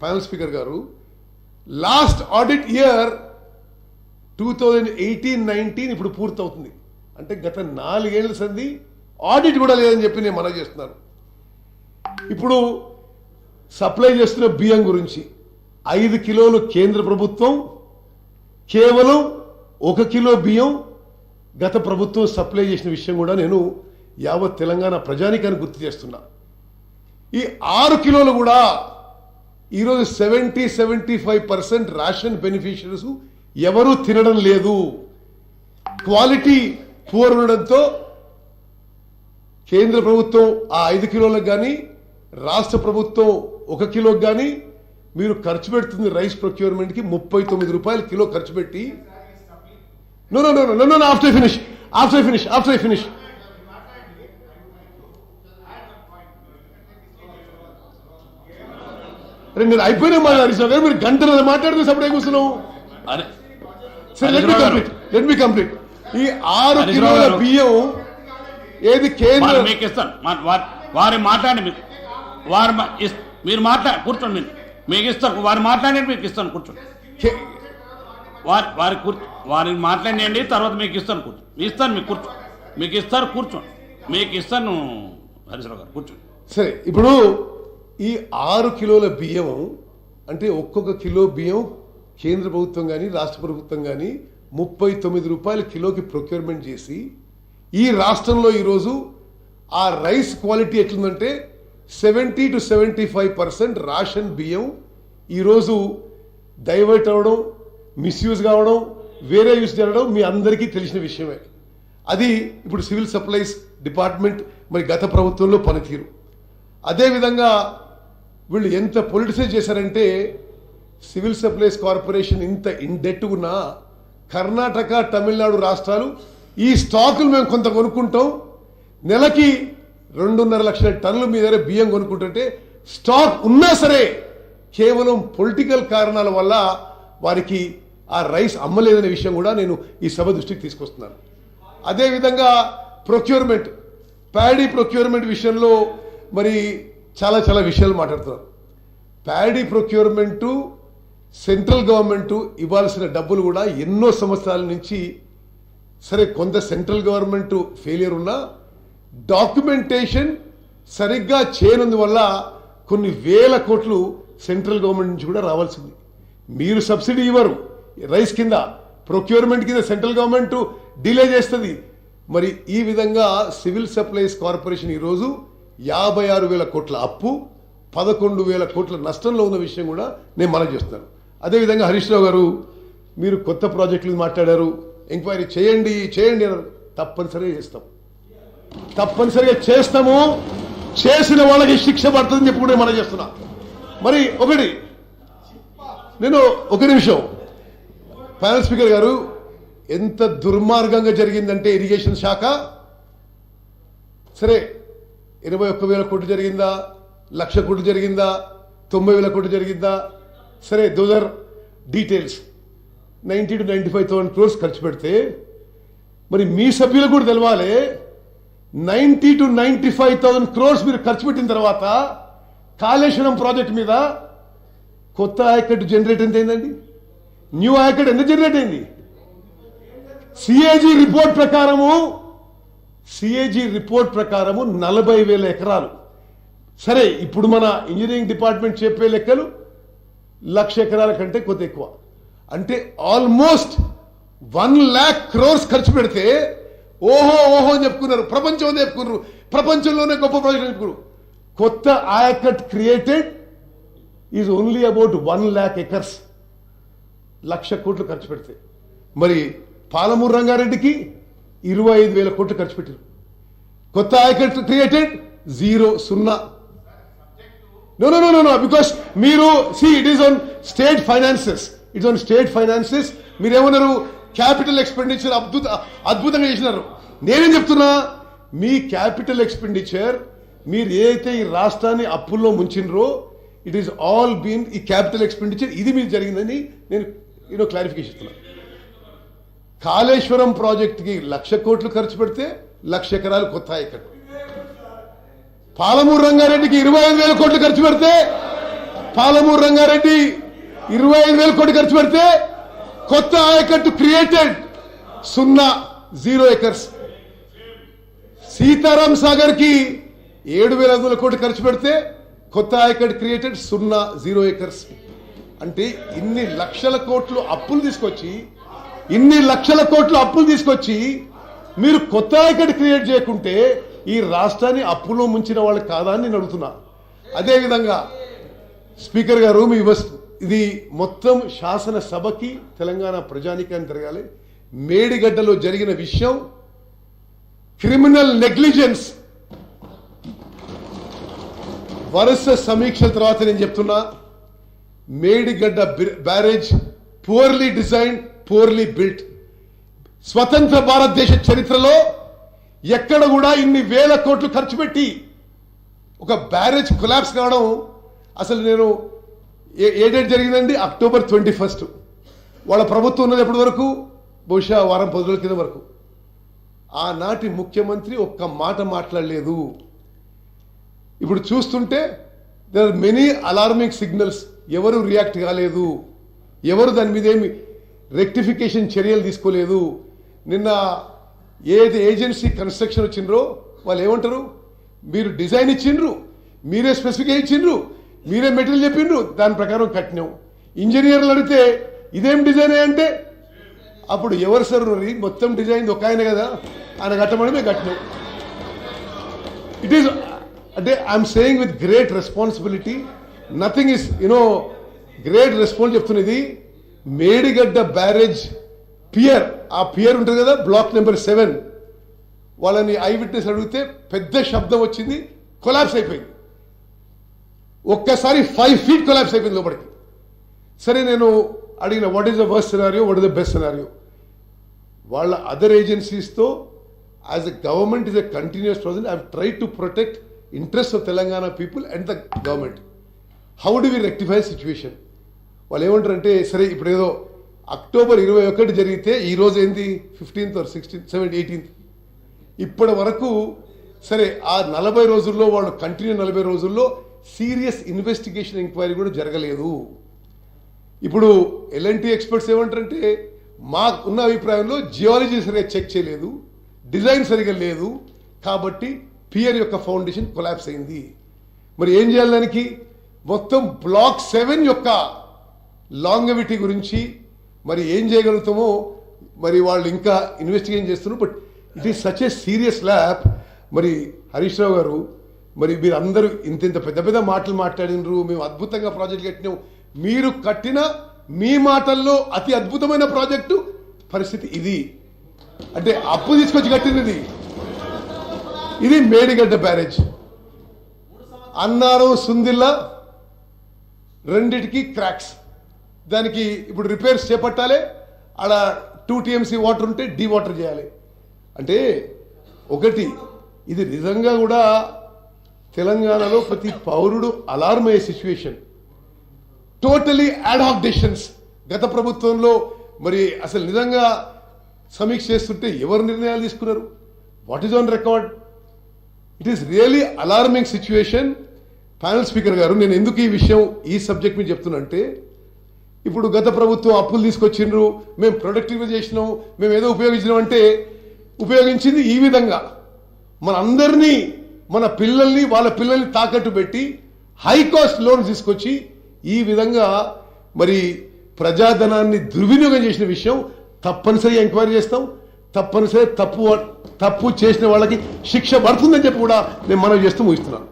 Panel speaker గారు, last audit year 2018-19 ఇప్పుడు పూర్తవుతుంది. అంటే గత 4 ఏళ్ల సంది ఆడిట్ కూడా లేదని చెప్పి నేను మనవి చేస్తున్నాను. ఇప్పుడు సప్లై చేస్తున్న బియ్యం గురించి 5 కిలోలు కేంద్ర ప్రభుత్వం, కేవలం 1 కిలో బియ్యం గత ప్రభుత్వం సప్లై చేసిన విషయం కూడా నేను యావత్ తెలంగాణ ప్రజానికాన్ని గుర్తు చేస్తున్నా. ఈ 6 కిలోలు కూడా ఈరోజు 70-75% రేషన్ బెనిఫిషరీస్ ఎవరూ తినడం లేదు. క్వాలిటీ పూర్ ఉండడంతో కేంద్ర ప్రభుత్వం ఆ 5 కిలోలకు కానీ, రాష్ట్ర ప్రభుత్వం 1 కిలోకి కానీ మీరు ఖర్చు పెడుతుంది రైస్ ప్రొక్యూర్మెంట్కి 39 రూపాయలు కిలో ఖర్చు పెట్టి. నో ఆఫ్టర్ ఫినిష్ నేను అయిపోయినా మాట్లాడి మీరు గంటలు మాట్లాడుతున్న సపడే కూర్చున్నావు. Let me complete. ఈ 6 కిలోల బియ్యం ఏది కేంద్ర మీకు ఇస్తాను. వారి మాట్లాడి మీరు మాట్లాడి కూర్చోండి. మీకు ఇస్తాను. వారు మాట్లాడి మీకు ఇస్తాను కూర్చోండి. వారిని మాట్లాడియండి, తర్వాత మీకు ఇస్తాను కూర్చోండి. ఇస్తాను మీకు కూర్చో, మీకు ఇస్తారు కూర్చోండి. మీకు ఇస్తాను హరీశ్రావు గారు కూర్చోండి. సరే, ఇప్పుడు ఈ 6 కిలోల బియ్యం అంటే ఒక్కొక్క కిలో బియ్యం కేంద్ర ప్రభుత్వం కానీ రాష్ట్ర ప్రభుత్వం కానీ 39 రూపాయల కిలోకి ప్రొక్యూర్మెంట్ చేసి ఈ రాష్ట్రంలో ఈరోజు ఆ రైస్ క్వాలిటీ ఎట్లుందంటే 70-75% రేషన్ బియ్యం ఈరోజు డైవర్ట్ అవ్వడం, మిస్యూజ్ కావడం, వేరే యూజ్ జరగడం మీ అందరికీ తెలిసిన విషయమే. అది ఇప్పుడు సివిల్ సప్లైస్ డిపార్ట్మెంట్ మరి గత ప్రభుత్వంలో పనితీరు. అదేవిధంగా వీళ్ళు ఎంత పొలిటిసైజ్ చేశారంటే సివిల్ సప్లైస్ కార్పొరేషన్ ఇంత ఇండెట్ ఉన్నా కర్ణాటక, తమిళనాడు రాష్ట్రాలు ఈ స్టాకులు మేము కొంత కొనుక్కుంటాం, నెలకి 2.5 లక్షల టన్నుల మీద బియ్యం కొనుక్కుంటుంటే స్టాక్ ఉన్నా సరే కేవలం పొలిటికల్ కారణాల వల్ల వారికి ఆ రైస్ అమ్మలేదనే విషయం కూడా నేను ఈ సభ దృష్టికి తీసుకొస్తున్నాను. అదేవిధంగా ప్రొక్యూర్మెంట్, ప్యాడీ ప్రొక్యూర్మెంట్ విషయంలో మరి చాలా విషయాలు మాట్లాడుతున్నారు. ప్యాడీ ప్రొక్యూర్మెంటు సెంట్రల్ గవర్నమెంట్ ఇవ్వాల్సిన డబ్బులు కూడా ఎన్నో సంవత్సరాల నుంచి సరే కొంత సెంట్రల్ గవర్నమెంట్ ఫెయిలియర్ ఉన్నా డాక్యుమెంటేషన్ సరిగ్గా చేయనందువల్ల కొన్ని వేల కోట్లు సెంట్రల్ గవర్నమెంట్ నుంచి కూడా రావాల్సింది. మీరు సబ్సిడీ ఇవ్వరు రైస్ కింద, ప్రొక్యూర్మెంట్ కింద సెంట్రల్ గవర్నమెంట్ డిలే చేస్తుంది. మరి ఈ విధంగా సివిల్ సప్లైస్ కార్పొరేషన్ ఈరోజు 56,000 కోట్ల అప్పు, 11,000 కోట్ల నష్టంలో ఉన్న విషయం కూడా నేను మనవి చేస్తున్నాను. అదేవిధంగా హరీశ్రావు గారు, మీరు కొత్త ప్రాజెక్టులు మాట్లాడారు, ఎంక్వైరీ చేయండి అన్నారు. తప్పనిసరిగా చేస్తాము. చేసిన వాళ్ళకి శిక్ష పడుతుందని చెప్పి కూడా మనం చేస్తున్నా. మరి ఒక నిమిషం ప్యానల్ స్పీకర్ గారు, ఎంత దుర్మార్గంగా జరిగిందంటే ఇరిగేషన్ శాఖ సరే 21,000 కోట్లు జరిగిందా, 1,00,000 కోట్లు జరిగిందా, 90,000 కోట్లు జరిగిందా, సరే దోస్ ఆర్ డీటెయిల్స్. 90-95,000 crores ఖర్చు పెడితే మరి మీ సభ్యులకు కూడా తెలవాలి 90-95,000 crores మీరు ఖర్చు పెట్టిన తర్వాత కాళేశ్వరం ప్రాజెక్ట్ మీద కొత్త ఆయకట్టు జనరేట్ ఎంత అయిందండి? న్యూ ఆయకట్టు ఎంత జనరేట్ అయింది? సిఏజీ రిపోర్ట్ ప్రకారము 40,000 ఎకరాలు. సరే, ఇప్పుడు మన ఇంజనీరింగ్ డిపార్ట్మెంట్ చెప్పే లెక్కలు 1,00,000 ఎకరాల కంటే కొద్ది ఎక్కువ. అంటే ఆల్మోస్ట్ 1,00,000 crores ఖర్చు పెడితే ఓహో అని చెప్పుకున్నారు, ప్రపంచంలోనే గొప్ప ప్రాజెక్ట్ చెప్పుకున్నారు. కొత్త ayacut created is only about 1,00,000 acres, 1,00,000 కోట్లు ఖర్చు పెడితే. మరి పాలమూరు రంగారెడ్డికి 25,000 కోట్లు ఖర్చు పెట్టారు. కొత్త ఆయకట్ క్రియేటెడ్ 0. No, because మీరు it is on state finances. మీరేమన్నారు? క్యాపిటల్ ఎక్స్పెండిచర్ అద్భుతంగా చేసినారు. నేనేం చెప్తున్నా, మీ క్యాపిటల్ ఎక్స్పెండిచర్ మీరు ఏదైతే ఈ రాష్ట్రాన్ని అప్పుల్లో ముంచినరో ఇట్ ఈస్ ఆల్ బీన్ ఈ క్యాపిటల్ ఎక్స్పెండిచర్ ఇది మీరు జరిగిందని నేను క్లారిఫికేషన్ ఇస్తున్నా. కాళేశ్వరం ప్రాజెక్టుకి 1,00,000 కోట్లు ఖర్చు పెడితే 1,00,000 ఎకరాలు కొత్త ఆయకట్టు. పాలమూరు రంగారెడ్డికి 25,000 కోట్లు ఖర్చు పెడితే పాలమూరు రంగారెడ్డి 25,000 కోట్లు ఖర్చు పెడితే కొత్త ఆయకట్టు క్రియేటెడ్ 0 ఏకర్స్. సీతారాం సాగర్ కి 7,500 కోట్లు ఖర్చు పెడితే కొత్త ఆయకట్టు క్రియేటెడ్ 0 ఏకర్స్. అంటే ఇన్ని లక్షల కోట్లు అప్పులు తీసుకొచ్చి మీరు కొత్త ఆయకట్టు క్రియేట్ చేయకుంటే ఈ రాష్ట్రాన్ని అప్పులో ముంచిన వాళ్ళు కాదా అని నేను అడుగుతున్నా. అదేవిధంగా స్పీకర్ గారు ఇది మొత్తం శాసనసభకి తెలంగాణ ప్రజానికాన్ని జరగాలి. మేడిగడ్డలో జరిగిన విషయం క్రిమినల్ నెగ్లిజెన్స్. వరుస సమీక్షల తర్వాత నేను చెప్తున్నా, Medigadda barrage purely design, purely built. స్వతంత్ర భారతదేశ చరిత్రలో ఎక్కడ కూడా ఇన్ని వేల కోట్లు ఖర్చు పెట్టి ఒక బ్యారేజ్ కొలాప్స్ కావడం, అసలు నేను ఏ డేట్ జరిగిందండి? October 21. వాళ్ళ ప్రభుత్వం ఉన్నది ఎప్పటి వరకు? బహుశా వారం 10 రోజుల కింద వరకు. ఆనాటి ముఖ్యమంత్రి ఒక్క మాట మాట్లాడలేదు. ఇప్పుడు చూస్తుంటే there are many alarming signals. ఎవరు రియాక్ట్ కాలేదు, ఎవరు దాని మీద ఏమి రెక్టిఫికేషన్ చర్యలు తీసుకోలేదు. నిన్న ఏది ఏజెన్సీ కన్స్ట్రక్షన్ వచ్చిండ్రో వాళ్ళు ఏమంటారు? మీరు డిజైన్ ఇచ్చిండ్రు, మీరే స్పెసిఫికేషన్ ఇచ్చిండ్రు, మీరే మెటీరియల్ చెప్పిండ్రు, దాని ప్రకారం కట్టినాం. ఇంజనీర్లు అడిగితే ఇదేం డిజైన్ అంటే అప్పుడు ఎవరు సార్ మొత్తం డిజైన్ ఒక ఆయన కదా, ఆయన కట్టమని మేము కట్టినాం. ఇట్ ఈస్ అంటే I'm saying with great responsibility, nothing is great response చెప్తున్నది. మేడిగడ్డ బ్యారేజ్ పియర్, ఆ పియర్ ఉంటుంది కదా, బ్లాక్ నెంబర్ 7, వాళ్ళని ఐ విట్నెస్ అడిగితే పెద్ద శబ్దం వచ్చింది, కొలాప్స్ అయిపోయింది. ఒక్కసారి 5 feet కొలాప్స్ అయిపోయింది లోపలికి. సరే నేను అడిగిన what is the worst scenario, what is the best scenario. వాళ్ళ అదర్ ఏజెన్సీస్తో as a government is a continuous process. I try to protect interest of Telangana people and the government. How do we rectify situation? వాళ్ళు ఏమంటారంటే, సరే ఇప్పుడు ఏదో October 21 జరిగితే ఈరోజు ఏంది 15th or 16th 17th 18th, ఇప్పటి వరకు సరే ఆ 40 రోజుల్లో వాళ్ళు కంటిన్యూ 40 రోజుల్లో సీరియస్ ఇన్వెస్టిగేషన్ ఎంక్వైరీ కూడా జరగలేదు. ఇప్పుడు ఎల్ఎన్టీ ఎక్స్పర్ట్స్ ఏమంటారంటే, మాకు ఉన్న అభిప్రాయంలో జియాలజీ సరిగా చెక్ చేయలేదు, డిజైన్ సరిగా లేదు, కాబట్టి పియర్ యొక్క ఫౌండేషన్ కొలాప్స్ అయింది. మరి ఏం చేయాలి? దానికి మొత్తం బ్లాక్ 7 యొక్క లాంగవిటీ గురించి మరి ఏం చేయగలుగుతామో మరి వాళ్ళు ఇంకా ఇన్వెస్టిగేషన్ చేస్తున్నారు. But it is such a serious lab. మరి హరీష్ రావు గారు, మరి మీరు అందరూ ఇంత పెద్ద పెద్ద మాటలు మాట్లాడినరు, మేము అద్భుతంగా ప్రాజెక్ట్ కట్టినాం. మీరు కట్టిన మీ మాటల్లో అతి అద్భుతమైన ప్రాజెక్టు పరిస్థితి ఇది. అంటే అప్పు తీసుకొచ్చి కట్టినది ఇది మేడిగడ్డ బ్యారేజ్. అన్నారం సుందిల్లా రెండిటికి క్రాక్స్. దానికి ఇప్పుడు రిపేర్స్ చేపట్టాలి. అలా 2 TMC వాటర్ ఉంటే డీ వాటర్ చేయాలి. అంటే ఒకటి, ఇది నిజంగా కూడా తెలంగాణలో ప్రతి పౌరుడు అలార్మ్ అయ్యే సిచ్యువేషన్. Totally ad hoc decisions. గత ప్రభుత్వంలో మరి అసలు నిజంగా సమీక్ష చేస్తుంటే ఎవరు నిర్ణయాలు తీసుకున్నారు? What is on record? It is really alarming situation. Panel speaker గారు, నేను ఎందుకు ఈ విషయం ఈ సబ్జెక్ట్ మీద చెప్తున్నా అంటే, ఇప్పుడు గత ప్రభుత్వం అప్పులు తీసుకొచ్చిండ్రు, మేము ప్రొడక్టివ్ చేసినాం, మేము ఏదో ఉపయోగించినాం అంటే ఉపయోగించింది ఈ విధంగా మన అందరినీ, మన పిల్లల్ని, వాళ్ళ పిల్లల్ని తాకట్టు పెట్టి హై కాస్ట్ లోన్స్ తీసుకొచ్చి ఈ విధంగా మరి ప్రజాధనాన్ని దుర్వినియోగం చేసిన విషయం తప్పనిసరిగా ఎంక్వైరీ చేస్తాం. తప్పనిసరి తప్పు చేసిన వాళ్ళకి శిక్ష పడుతుందని చెప్పి కూడా నేను మనవి చేస్తూ ముగిస్తున్నాను.